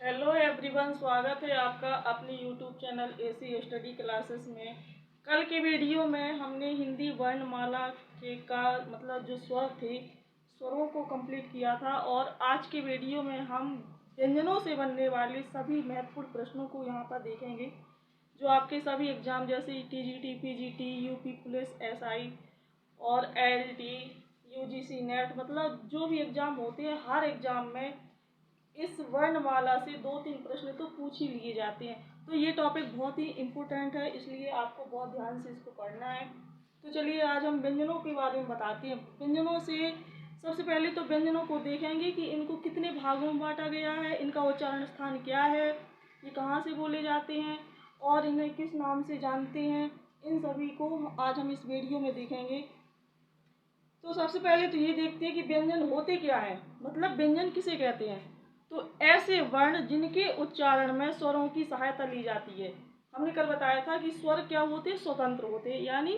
Hello everyone, स्वागत है आपका अपने YouTube channel AC study classes में। कल के वीडियो में हमने हिंदी वर्णमाला के का मतलब जो स्वर थे, स्वरों को कंप्लीट किया था। और आज के वीडियो में हम व्यंजनों से बनने वाले सभी महत्वपूर्ण प्रश्नों को यहाँ पर देखेंगे, जो आपके सभी एग्जाम जैसे TGT, PGT, UP police, SI और एलटी, यूजीसी नेट, मतलब जो भी एग्जाम होते हैं, हर एग्जाम में इस वर्णमाला से 2-3 प्रश्न तो पूछ ही लिए जाते हैं। तो ये टॉपिक बहुत ही इम्पोर्टेंट है, इसलिए आपको बहुत ध्यान से इसको पढ़ना है। तो चलिए आज हम व्यंजनों के बारे में बताते हैं। व्यंजनों से सबसे पहले तो व्यंजनों को देखेंगे कि इनको कितने भागों में बांटा गया है, इनका उच्चारण स्थान क्या है, ये कहाँ से बोले जाते हैं और इन्हें किस नाम से जानते हैं, इन सभी को आज हम इस वीडियो में देखेंगे। तो सबसे पहले तो ये देखते हैं कि व्यंजन होते क्या है, मतलब व्यंजन किसे कहते हैं। तो ऐसे वर्ण जिनके उच्चारण में स्वरों की सहायता ली जाती है। हमने कल बताया था कि स्वर क्या होते हैं, स्वतंत्र होते हैं, यानी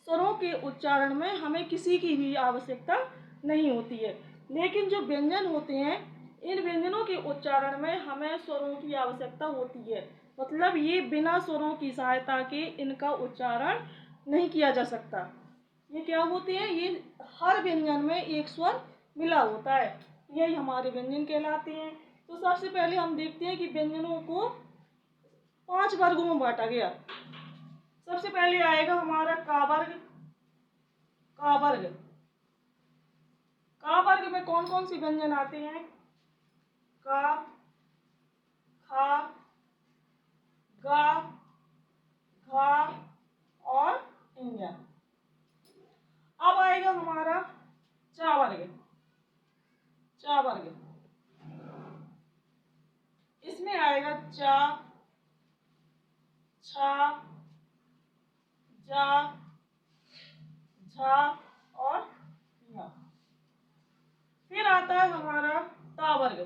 स्वरों के उच्चारण में हमें किसी की भी आवश्यकता नहीं होती है। लेकिन जो व्यंजन होते हैं, इन व्यंजनों के उच्चारण में हमें स्वरों की आवश्यकता होती है। मतलब ये बिना स्वरों की सहायता के इनका उच्चारण नहीं किया जा सकता। ये क्या होते हैं, ये हर व्यंजन में एक स्वर मिला होता है, यही हमारे व्यंजन कहलाते हैं। तो सबसे पहले हम देखते हैं कि व्यंजनों को 5 वर्गों में बांटा गया। सबसे पहले आएगा हमारा का वर्ग। का वर्ग, का वर्ग में कौन कौन से व्यंजन आते हैं? का, खा, गा, घा और इंजा। अब आएगा हमारा चा वर्ग। चा वर्ग, इसमें आएगा चा, छा, जा, झा और या। फिर आता है हमारा ता वर्ग।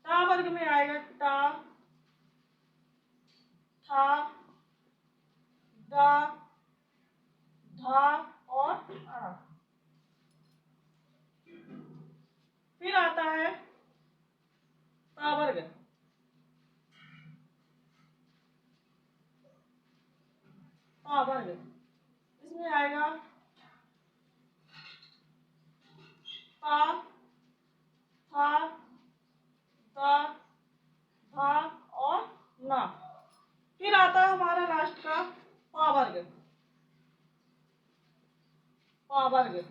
ता वर्ग में आएगा टा, था, दा, धा और आ। फिर आता है ता वर्ग। ता वर्ग, इसमें आएगा ता, था, दा, धा और ना। फिर आता है हमारा लास्ट का पा वर्ग। पा वर्ग,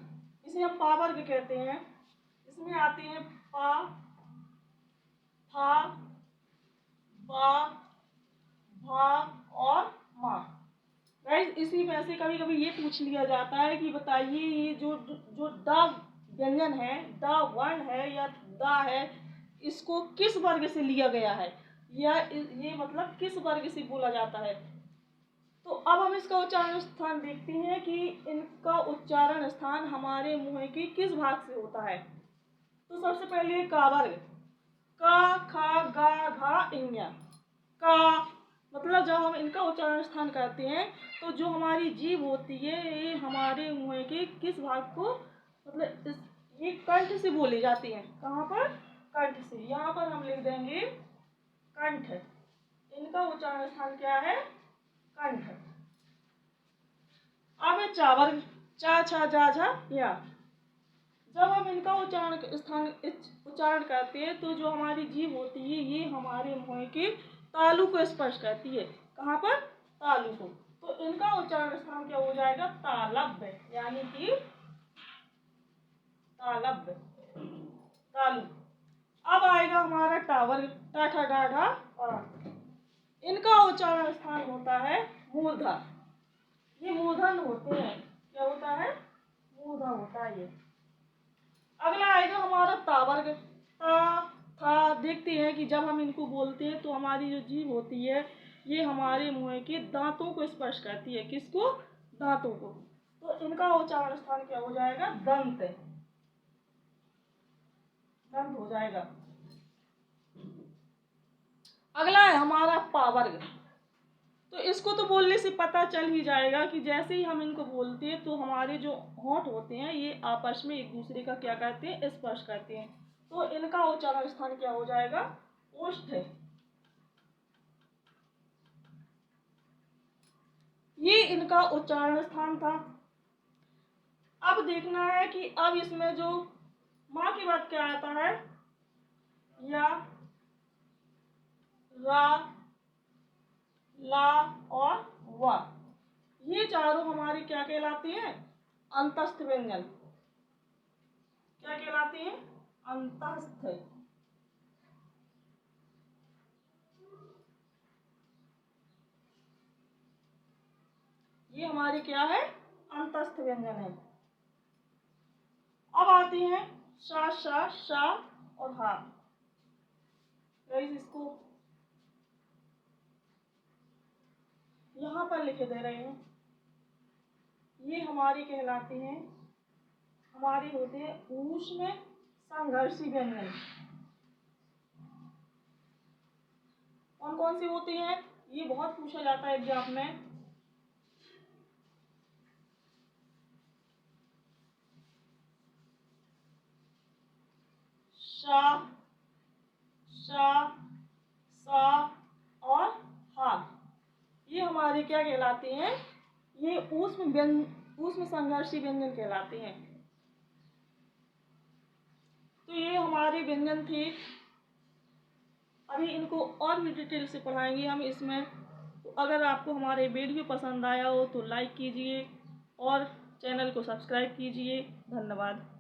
इसे हम पा वर्ग कहते हैं। इसमें आते हैं पा, था, बा, भा और मा। गाइस, इसी में से कभी कभी ये पूछ लिया जाता है कि बताइए ये जो जो, जो द व्यंजन है, द वर्ण है या द है, इसको किस वर्ग से लिया गया है, या ये मतलब किस वर्ग से बोला जाता है। तो अब हम इसका उच्चारण स्थान देखते हैं कि इनका उच्चारण स्थान हमारे मुंह के किस भाग से होता है। तो सबसे पहले का वर्ग। का, खा, गा, घा, इंया। का मतलब जब हम इनका उच्चारण स्थान करते हैं तो जो हमारी जीभ होती है, ये हमारे मुंह के किस भाग को, मतलब ये कंठ से बोले जाते हैं। कहाँ पर? कंठ से। यहाँ पर हम लिख देंगे कंठ। इनका उच्चारण स्थान क्या है? कंठ। अब है चा वर्ग। चा, छा, जा, झा, या। जब हम इनका उच्चारण करते हैं तो जो हमारी जीभ होती है, ये हमारे मुंह के तालु को स्पर्श करती है। कहाँ पर? तालु को। तो इनका उच्चारण स्थान क्या हो जाएगा? तालव्य, यानी कि तालव्य, तालु। अब आएगा हमारा टा वर्ग। टा, ठा, डा, ढा और। इनका उच्चारण स्थान होता है मूर्धा। ये मूर्धन होते हैं। क्या होता है? मूर्धा होता है ये। अगला आएगा हमारा ता वर्ग। ता, था। देखते हैं कि जब हम इनको बोलते हैं तो हमारी जो जीभ होती है, ये हमारे मुंह के दांतों को स्पर्श करती है। किसको? दांतों को। तो इनका उच्चारण स्थान क्या हो जाएगा? दंत। दंत हो जाएगा। अगला है हमारा पा वर्ग। तो इसको तो बोलने से पता चल ही जाएगा कि जैसे ही हम इनको बोलते हैं तो हमारे जो होंठ होते हैं, ये आपस में एक दूसरे का क्या करते हैं? स्पर्श करते हैं। तो इनका उच्चारण स्थान क्या हो जाएगा? ओष्ठ है। ये इनका उच्चारण स्थान था। अब देखना है कि अब इसमें जो माँ के बाद क्या आता है, या, रा, ला और वा, ये चारों हमारी क्या कहलाती हैं? अंतस्थ व्यंजन। क्या कहलाती हैं? अंतस्थ। ये हमारी क्या है? अंतस्थ व्यंजन है। अब आती हैं शा, शा, शा और हा। गाइस इसको यहाँ पर लिखे दे रहे हैं। ये हमारी कहलाती हैं, हमारी होती है ऊष्म संघर्षी व्यंजन। कौन कौन सी होती हैं? ये बहुत पूछा जाता है एग्जाम में। शा, शा, सा और हा। ये हमारी क्या कहलाती हैं? ये ऊष्म संघर्षी व्यंजन कहलाती हैं। तो ये हमारे व्यंजन थे। अभी इनको और भी डिटेल से पढ़ाएंगे हम इसमें। तो अगर आपको हमारे वीडियो पसंद आया हो तो लाइक कीजिए और चैनल को सब्सक्राइब कीजिए। धन्यवाद।